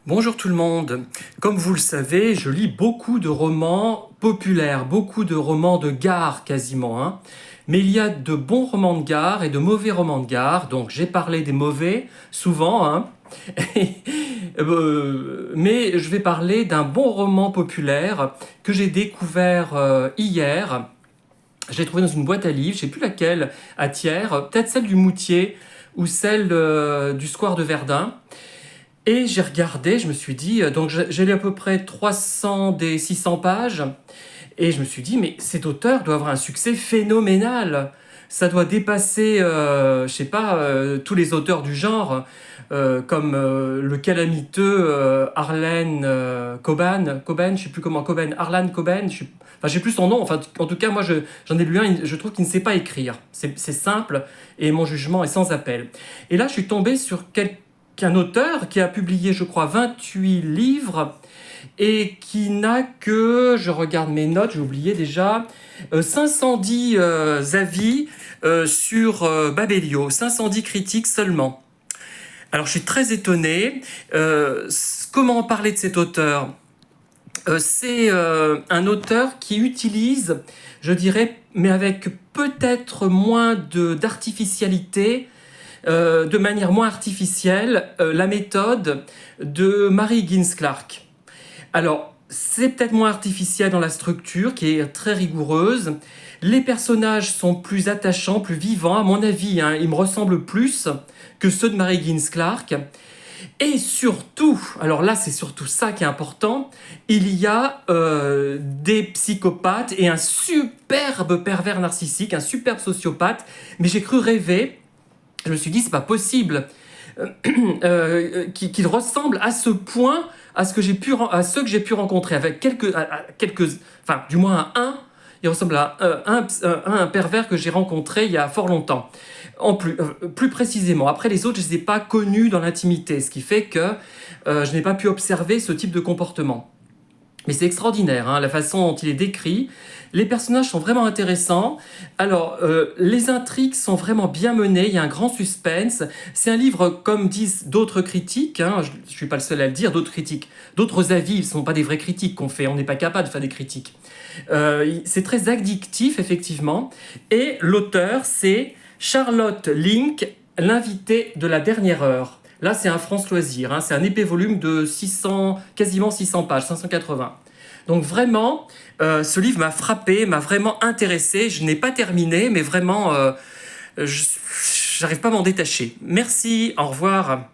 Bonjour tout le monde. Comme vous le savez, je lis beaucoup de romans populaires, beaucoup de romans de gare quasiment, hein. Mais il y a de bons romans de gare et de mauvais romans de gare, donc j'ai parlé des mauvais souvent, hein. Mais je vais parler d'un bon roman populaire que j'ai découvert hier. Je l'ai trouvé dans une boîte à livres, je sais plus laquelle, à Thiers, peut-être celle du Moutier ou celle du Square de Verdun. Et j'ai regardé, je me suis dit, donc j'ai lu à peu près 300 des 600 pages, et je me suis dit, mais cet auteur doit avoir un succès phénoménal. Ça doit dépasser, je sais pas, tous les auteurs du genre, comme le calamiteux Arlen Coben, je sais plus comment, Arlan Coben, enfin, j'ai plus son nom, enfin, en tout cas, moi, j'en ai lu un, je trouve qu'il ne sait pas écrire. C'est simple, et mon jugement est sans appel. Et là, je suis tombé sur qu'un auteur qui a publié, je crois, 28 livres et qui n'a que, je regarde mes notes, j'ai oublié déjà, 510 avis sur Babelio, 510 critiques seulement. Alors je suis très étonné. Comment parler de cet auteur? C'est un auteur qui utilise, je dirais, mais avec peut-être moins d'artificialité, de manière moins artificielle, la méthode de Mary Higgins Clark. Alors, c'est peut-être moins artificiel dans la structure, qui est très rigoureuse. Les personnages sont plus attachants, plus vivants, à mon avis, hein, ils me ressemblent plus que ceux de Mary Higgins Clark. Et surtout, alors là c'est surtout ça qui est important, il y a des psychopathes et un superbe pervers narcissique, un superbe sociopathe, mais j'ai cru rêver, je me suis dit c'est pas possible qu'il ressemble à ce point à ceux que j'ai pu rencontrer avec quelques, enfin du moins à un, il ressemble à un pervers que j'ai rencontré il y a fort longtemps. Plus précisément, après les autres, je ne les ai pas connus dans l'intimité, ce qui fait que je n'ai pas pu observer ce type de comportement. Mais c'est extraordinaire, hein, la façon dont il est décrit. Les personnages sont vraiment intéressants. Alors, les intrigues sont vraiment bien menées. Il y a un grand suspense. C'est un livre, comme disent d'autres critiques, hein, je ne suis pas le seul à le dire, d'autres critiques, d'autres avis, ce ne sont pas des vraies critiques qu'on fait. On n'est pas capable de faire des critiques. C'est très addictif, effectivement. Et l'auteur, c'est Charlotte Link, l'invité de la dernière heure. Là, c'est un France Loisir, hein, c'est un épais volume de 600, quasiment 600 pages, 580. Donc vraiment, ce livre m'a frappé, m'a vraiment intéressé. Je n'ai pas terminé, mais vraiment, j'arrive pas à m'en détacher. Merci, au revoir.